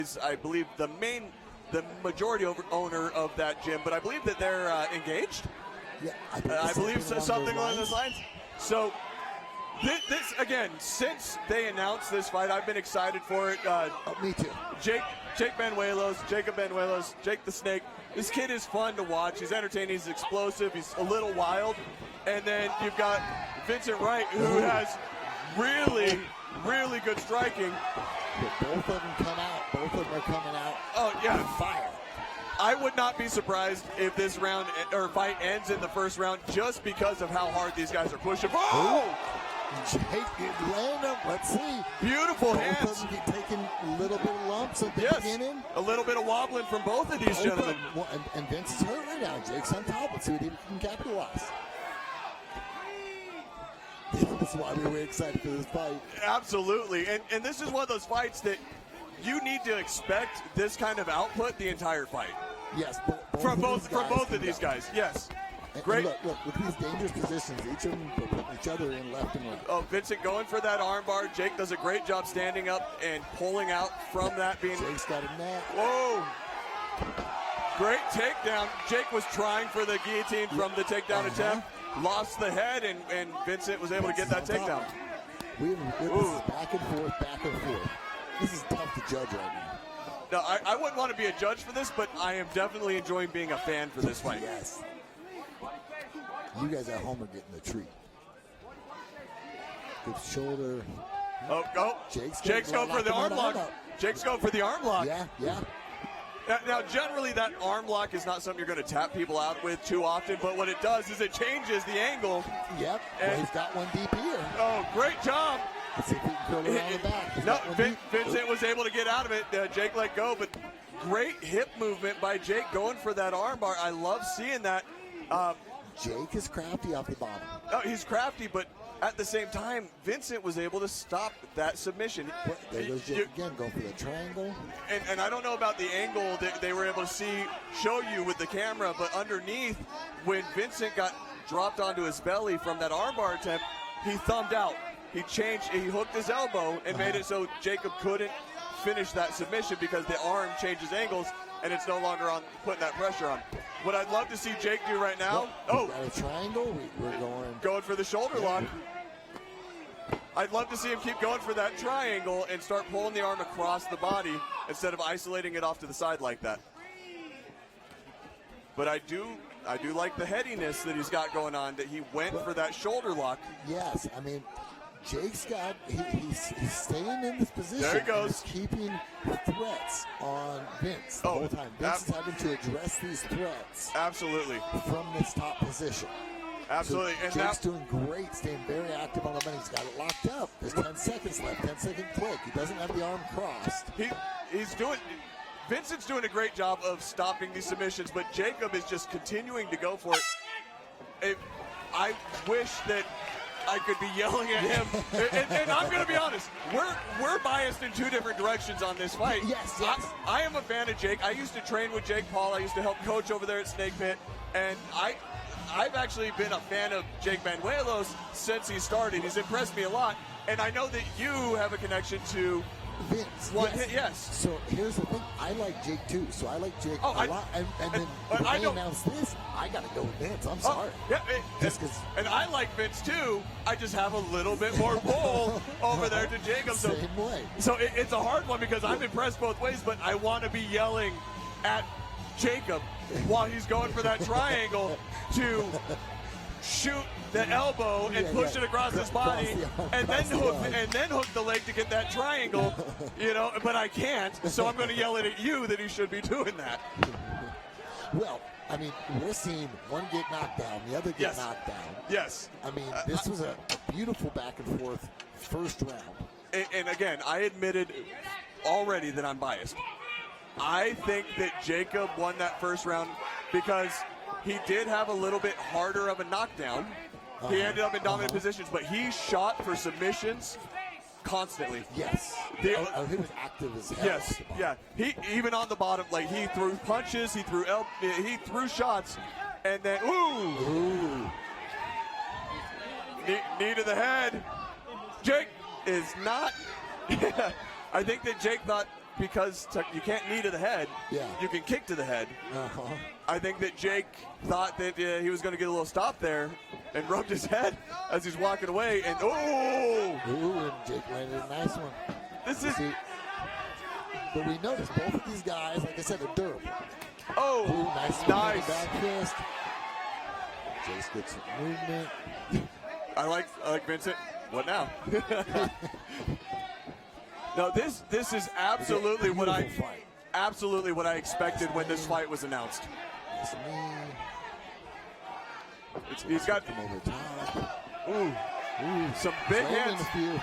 is, I believe, the majority owner of that gym, but I believe that they're engaged. Yeah, I believe so, something along those lines. So this again, since they announced this fight, I've been excited for it. Me too. Jacob Banuelos, Jake the Snake. This kid is fun to watch. He's entertaining. He's explosive. He's a little wild. And then you've got Vincent Wright, who has really, really good striking. But both of them come out. Both of them are coming out. Oh yeah, fire. I would not be surprised if this round or fight ends in the first round just because of how hard these guys are pushing. Oh! Jake laying up. Let's see. Beautiful both hands. Of them keep taking a little bit of lumps at the beginning. A little bit of wobbling from both of these gentlemen. And Vince is hurt right now. Jake's on top. Let's see what he can capitalize. That's why we were excited for this fight. Absolutely. And this is one of those fights that you need to expect this kind of output the entire fight. Yes. From both of these guys. Yes. Great. And look at these dangerous positions. Each of them putting each other in left and right. Oh, Vincent going for that armbar. Jake does a great job standing up and pulling out from that. Jake's got a net. Whoa. Great takedown. Jake was trying for the guillotine from the takedown attempt. Lost the head, and Vincent was able to get that takedown. This is back and forth. This is tough to judge right now. No, I wouldn't want to be a judge for this, but I am definitely enjoying being a fan for this fight. Yes. You guys at home are getting the treat. Good shoulder. Oh. Jake's going for the arm lock. Jake's going for the arm lock. Yeah. Now, generally, that arm lock is not something you're going to tap people out with too often, but what it does is it changes the angle. Yep, he's got one deep here. Oh, great job. Let's see if he can curl around the back. No, Vincent was able to get out of it. Jake let go, but great hip movement by Jake going for that arm bar. I love seeing that. Jake is crafty off the bottom. Oh, he's crafty, but at the same time, Vincent was able to stop that submission. There goes Jake again, going for the triangle. And I don't know about the angle that they were able to show you with the camera, but underneath, when Vincent got dropped onto his belly from that armbar attempt, he thumbed out. He hooked his elbow and made it so Jacob couldn't finish that submission because the arm changes angles and it's no longer on putting that pressure on. What I'd love to see Jake do right now. Got a triangle. We're going for the shoulder lock. I'd love to see him keep going for that triangle and start pulling the arm across the body instead of isolating it off to the side like that. But I do like the headiness that he's got going on, that he went for that shoulder lock. Yes, I mean, Jake's got, he's staying in this position. There he goes. He's keeping threats on Vince the whole time. Vince is having to address these threats. Absolutely. From this top position. Absolutely. So Jake's doing great, staying very active on the money. He's got it locked up. There's 10 seconds left, 10-second click. He doesn't have the arm crossed. Vincent's doing a great job of stopping these submissions, but Jacob is just continuing to go for it. I wish that I could be yelling at him. and I'm going to be honest, we're biased in two different directions on this fight. Yes. I am a fan of Jake. I used to train with Jake Paul. I used to help coach over there at Snake Pit. And I've actually been a fan of Jake Banuelos since he started. He's impressed me a lot. And I know that you have a connection to Vince. Yes. So here's the thing. I like Jake too. So I like Jake a lot. And then when they announced this, I got to go with Vince. I'm sorry. And I like Vince too. I just have a little bit more pull over there to Jacob. Same way. So it's a hard one because I'm impressed both ways, but I want to be yelling at Jacob while he's going for that triangle to shoot the elbow and push it across his body and then hook the leg to get that triangle, but I can't, so I'm going to yell it at you that he should be doing that. Well, I mean, we're seeing one get knocked down, the other get knocked down. Yes. I mean, this was a beautiful back and forth first round. And again, I admitted already that I'm biased. I think that Jacob won that first round because he did have a little bit harder of a knockdown. He ended up in dominant positions, but he shot for submissions constantly. Yes. He was active as hell. Yes. Yeah. He even on the bottom, like he threw punches, he threw shots, and then knee to the head. Jake is not. I think that Jake thought because you can't knee to the head, Yeah. you can kick to the head. Uh-huh. I think that Jake thought that he was going to get a little stop there and rubbed his head as he's walking away. And oh! Ooh, and Jake landed a nice one. This is... But we noticed both of these guys, like I said, are durable. Oh! Ooh, nice. Nice. Back fist. Jake gets some movement. I like Vincent. What now? No, this is absolutely what I expected when this fight was announced. Nice knee. He's got Come over top. ooh, some big Landing hands. a few.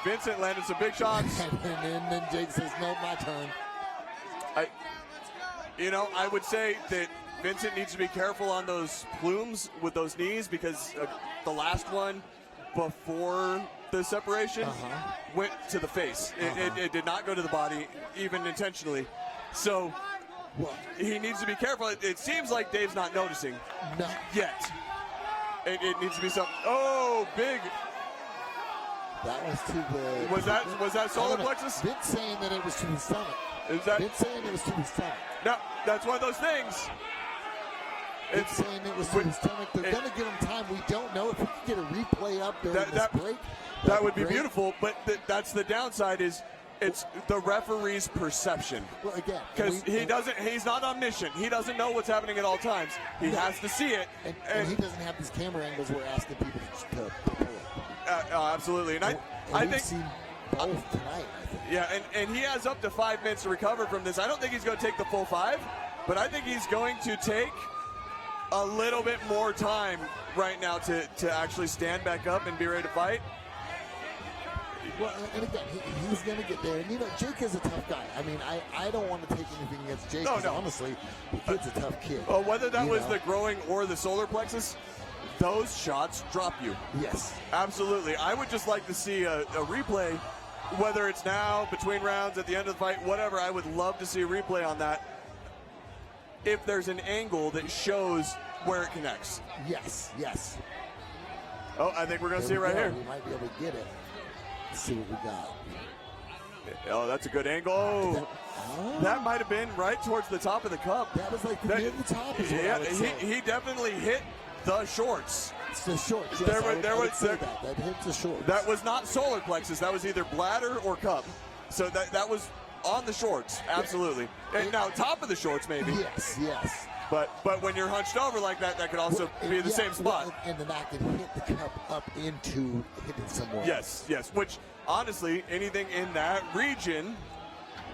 Vincent landed some big shots. And then Jake says, "No, my turn." I would say that Vincent needs to be careful on those plumes with those knees because the last one before the separation went to the face. It did not go to the body, even intentionally. So he needs to be careful. It seems like Dave's not noticing yet. It needs to be something. Oh, big. That was to the. Was that solar plexus? Vince saying that it was to his stomach. Is that? Vince saying it was to his stomach. No, that's one of those things. Vince saying it was to his stomach. They're going to give him time. We don't know if we can get a replay up during this break. That would be beautiful, but that's the downside is it's the referee's perception. Well, again, because he's not omniscient. He doesn't know what's happening at all times. He has to see it. And he doesn't have these camera angles we're asking people to pull up. Absolutely. And I we've think seen both tonight, I think. Yeah, and he has up to 5 minutes to recover from this. I don't think he's going to take the full 5, but I think he's going to take a little bit more time right now to actually stand back up and be ready to fight. Well, and again, he's going to get there. And, Jake is a tough guy. I mean, I don't want to take anything against Jake because, honestly, the kid's a tough kid. Well, whether that was the growing or the solar plexus, those shots drop you. Yes. Absolutely. I would just like to see a replay, whether it's now, between rounds, at the end of the fight, whatever. I would love to see a replay on that if there's an angle that shows where it connects. Yes. Oh, I think we're going to see it right here. We might be able to get it. Let's see what we got. Oh, that's a good angle. Oh. That might have been right towards the top of the cup. That was like near the top. Yeah, he definitely hit the shorts. It's the shorts. Yes, that hit the shorts. That was not solar plexus. That was either bladder or cup. So that was on the shorts. Absolutely. And now top of the shorts maybe. Yes. But when you're hunched over like that, that could also be the same spot. And then that can hit the cup up into hitting somewhere. Yes. Which, honestly, anything in that region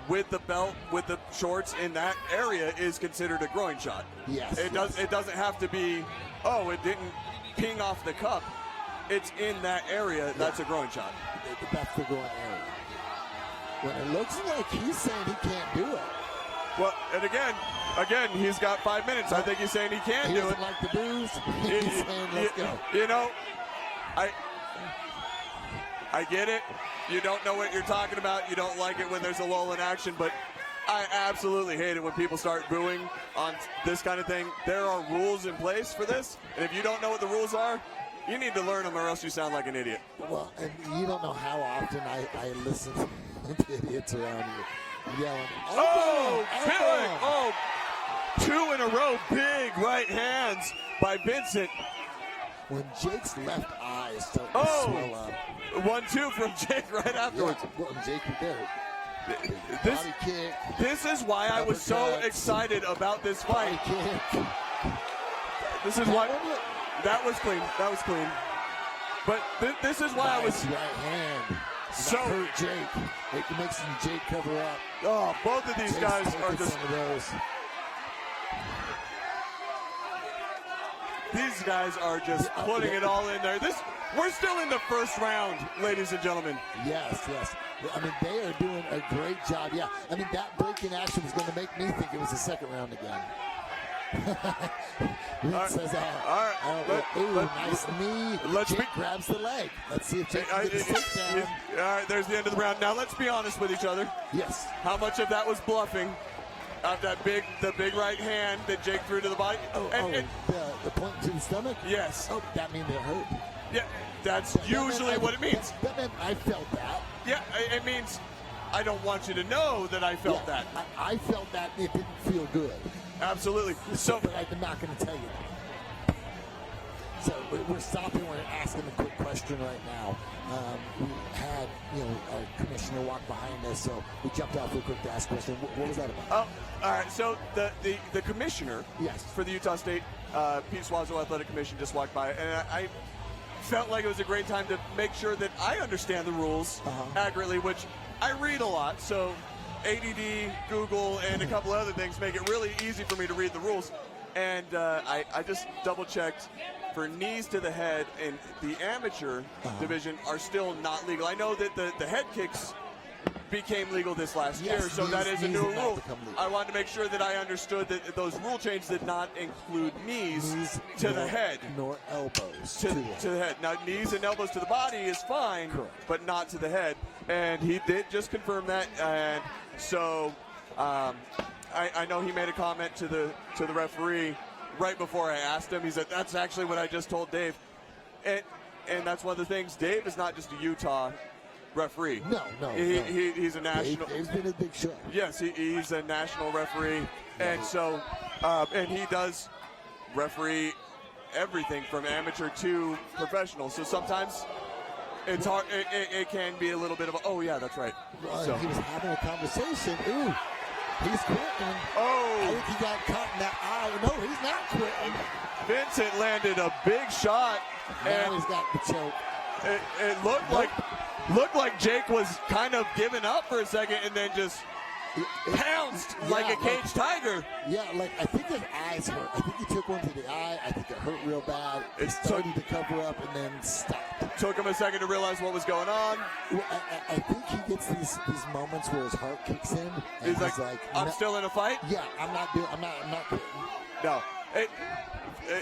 with the belt, with the shorts in that area is considered a groin shot. Yes. It doesn't have to be, it didn't ping off the cup. It's in that area. That's a groin shot. That's the groin area. When it looks like he's saying he can't do it. Well, and again, he's got 5 minutes. I think he's saying he can do it. He doesn't like the booze. He's saying, let's go. I get it. You don't know what you're talking about. You don't like it when there's a lull in action, but I absolutely hate it when people start booing on this kind of thing. There are rules in place for this, and if you don't know what the rules are, you need to learn them or else you sound like an idiot. Well, and you don't know how often I listen to idiots around here yelling. Killing! Oh, 2 in a row, big right hands by Vincent. When Jake's left eye start to swell up. 1-2 from Jake right afterwards. Yeah, well, Jake there. Body kick. This is why I was so excited about this fight. This is why. That was clean. But this is why I was. Right hand. So hurt Jake. It makes Jake cover up. Oh, both of these guys are just. These guys are just putting it all in there. We're still in the first round, ladies and gentlemen. Yes. I mean, they are doing a great job. Yeah. I mean, that breaking action was going to make me think it was the second round again. Says, nice knee. Jake grabs the leg. Let's see if Jake can get the takedown. All right, there's the end of the round. Now let's be honest with each other. Yes. How much of that was bluffing? The big right hand that Jake threw to the body. The point to the stomach? Yes. Oh, that means it hurt. Yeah, that's usually what it means. That meant I felt that. Yeah, it means I don't want you to know that I felt that. I felt that it didn't feel good. Absolutely. So, but I'm not going to tell you that. So we're stopping. We're asking a quick question right now. We had, a commissioner walk behind us, so we jumped off real quick to ask a question. What was that about? Oh, all right. So the commissioner for the Utah State Pete Swazo Athletic Commission just walked by, and I felt like it was a great time to make sure that I understand the rules accurately, which I read a lot. So ADD, Google, and a couple other things make it really easy for me to read the rules. And I just double-checked for knees to the head in the amateur division are still not legal. I know that the head kicks became legal this last year, so that is a new rule. I wanted to make sure that I understood that those rule changes did not include knees to the head. Nor elbows to the head. Now, knees and elbows to the body is fine, but not to the head. And he did just confirm that. And so I know he made a comment to the referee right before I asked him. He said, that's actually what I just told Dave. And that's one of the things. Dave is not just a Utah referee. No. He's a national. Dave's been a big show. Yes, he's a national referee. And so, and he does referee everything from amateur to professional. So sometimes it's hard. It can be a little bit of a, oh, yeah, that's right. So he was having a conversation. Ooh. He's quitting. Oh! I think he got caught in that eye. No, he's not quitting. Vincent landed a big shot. Now he's got the choke. It looked like Jake was kind of giving up for a second and then just pounced like a caged tiger. Yeah, I think his eyes hurt. I think he took one to the eye. I think it hurt real bad. It started to cover up and then stopped. Took him a second to realize what was going on. Well, I think he gets these moments where his heart kicks in. And he's like, I'm still in a fight? Yeah, I'm not quitting. No.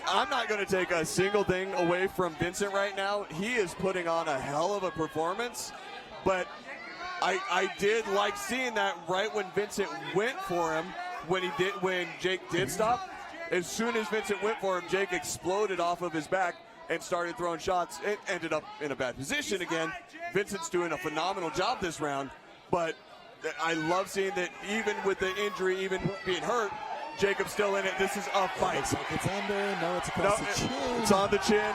I'm not going to take a single thing away from Vincent right now. He is putting on a hell of a performance, but I did like seeing that right when Vincent went for him, when Jake did stop. As soon as Vincent went for him, Jake exploded off of his back and started throwing shots. It ended up in a bad position again. Vincent's doing a phenomenal job this round, but I love seeing that even with the injury, even being hurt, Jacob's still in it. This is a fight. Looks like it's under. No, it's across the chin. It's on the chin.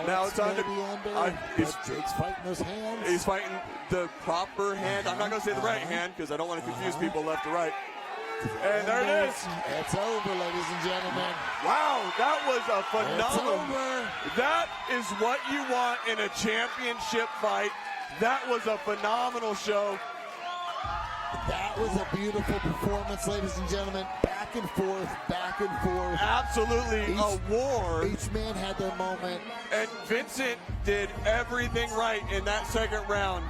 Now it's on the under. Jake's fighting those hands. He's fighting the proper hand. I'm not going to say the right hand because I don't want to confuse people left to right. And there it is. It's over, ladies and gentlemen. Wow, that was a phenomenal. It's over. That is what you want in a championship fight. That was a phenomenal show. That was a beautiful performance, ladies and gentlemen. Back and forth, back and forth. Absolutely a war. Each man had their moment. And Vincent did everything right in that second round.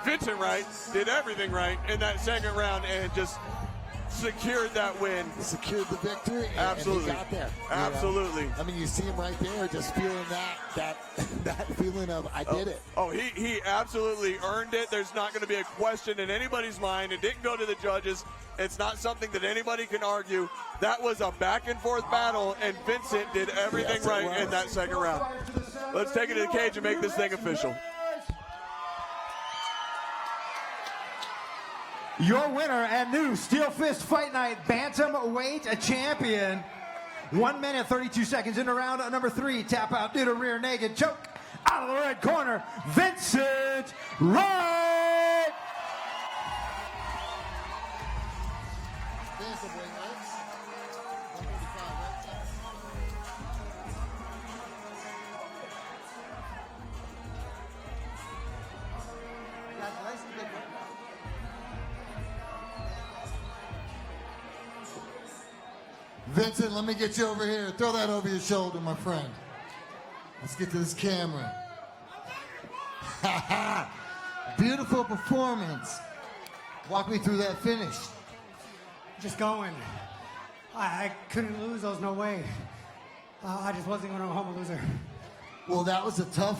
Vincent Wright did everything right in that second round and just secured that win. Secured the victory. Absolutely. And he got there. Absolutely. I mean, you see him right there, just feeling that feeling of I did it. Oh, he absolutely earned it. There's not going to be a question in anybody's mind. It didn't go to the judges. It's not something that anybody can argue. That was a back and forth battle, and Vincent did everything right in that second round. Let's take it to the cage and make this thing official. Your winner and new Steel Fist Fight Night Bantamweight champion. 1 minute, 32 seconds into round number 3. Tap out due to rear naked choke. Out of the red corner, Vincent Wright. Vincent, let me get you over here. Throw that over your shoulder, my friend. Let's get to this camera. Beautiful performance. Walk me through that finish. Just going. I couldn't lose those, no way. I just wasn't going to go home a loser. Well, that was a tough